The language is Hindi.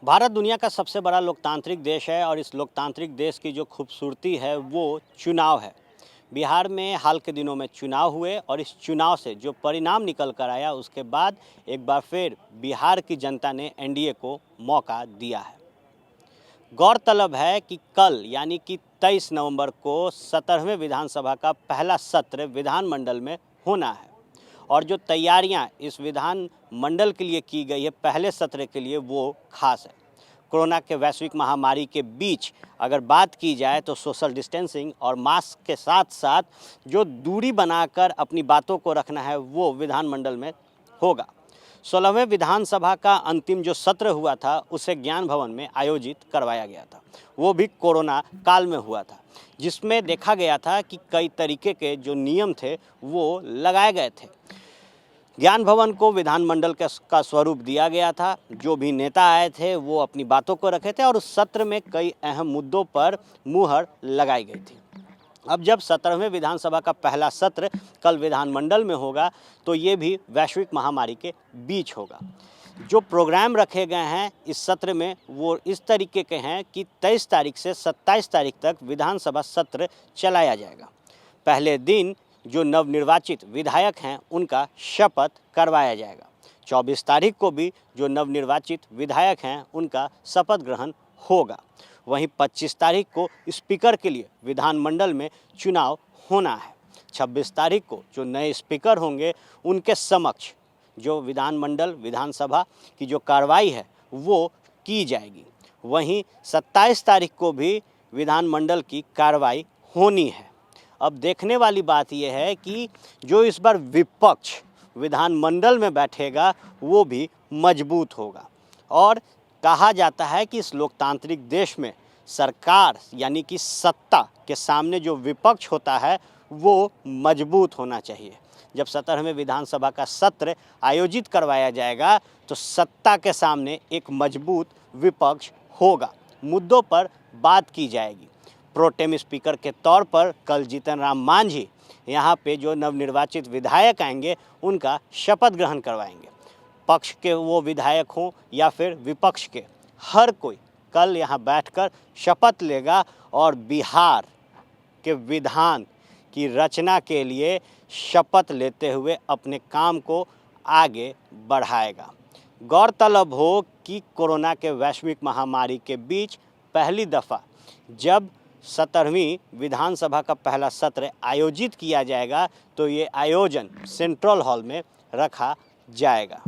भारत दुनिया का सबसे बड़ा लोकतांत्रिक देश है और इस लोकतांत्रिक देश की जो खूबसूरती है वो चुनाव है। बिहार में हाल के दिनों में चुनाव हुए और इस चुनाव से जो परिणाम निकल कर आया उसके बाद एक बार फिर बिहार की जनता ने एनडीए को मौका दिया है। गौरतलब है कि कल यानी कि 23 नवंबर को 17वें विधानसभा का पहला सत्र विधानमंडल में होना है और जो तैयारियां इस विधान मंडल के लिए की गई है पहले सत्र के लिए वो खास है। कोरोना के वैश्विक महामारी के बीच अगर बात की जाए तो सोशल डिस्टेंसिंग और मास्क के साथ साथ जो दूरी बनाकर अपनी बातों को रखना है वो विधानमंडल में होगा। 16वें विधानसभा का अंतिम जो सत्र हुआ था उसे ज्ञान भवन में आयोजित करवाया गया था, वो भी कोरोना काल में हुआ था, जिसमें देखा गया था कि कई तरीके के जो नियम थे वो लगाए गए थे। ज्ञान भवन को विधानमंडल का स्वरूप दिया गया था। जो भी नेता आए थे वो अपनी बातों को रखे थे और उस सत्र में कई अहम मुद्दों पर मुहर लगाई गई थी। अब जब 17वें विधानसभा का पहला सत्र कल विधानमंडल में होगा तो ये भी वैश्विक महामारी के बीच होगा। जो प्रोग्राम रखे गए हैं इस सत्र में वो इस तरीके के हैं कि 23 तारीख से 27 तारीख तक विधानसभा सत्र चलाया जाएगा। पहले दिन जो नवनिर्वाचित विधायक हैं उनका शपथ करवाया जाएगा। 24 तारीख को भी जो नवनिर्वाचित विधायक हैं उनका शपथ ग्रहण होगा। वहीं 25 तारीख को स्पीकर के लिए विधानमंडल में चुनाव होना है। 26 तारीख को जो नए स्पीकर होंगे उनके समक्ष जो विधानमंडल विधानसभा की जो कार्रवाई है वो की जाएगी। वहीं 27 तारीख को भी विधानमंडल की कार्रवाई होनी है। अब देखने वाली बात यह है कि जो इस बार विपक्ष विधानमंडल में बैठेगा वो भी मजबूत होगा और कहा जाता है कि इस लोकतांत्रिक देश में सरकार यानी कि सत्ता के सामने जो विपक्ष होता है वो मजबूत होना चाहिए। जब 17वें विधानसभा का सत्र आयोजित करवाया जाएगा तो सत्ता के सामने एक मजबूत विपक्ष होगा, मुद्दों पर बात की जाएगी। प्रोटेम स्पीकर के तौर पर कल जीतन राम मांझी यहाँ पे जो नवनिर्वाचित विधायक आएंगे उनका शपथ ग्रहण करवाएंगे। पक्ष के वो विधायक हों या फिर विपक्ष के, हर कोई कल यहाँ बैठकर शपथ लेगा और बिहार के विधान की रचना के लिए शपथ लेते हुए अपने काम को आगे बढ़ाएगा। गौरतलब हो कि कोरोना के वैश्विक महामारी के बीच पहली दफ़ा जब 17वीं विधानसभा का पहला सत्र आयोजित किया जाएगा तो ये आयोजन सेंट्रल हॉल में रखा जाएगा।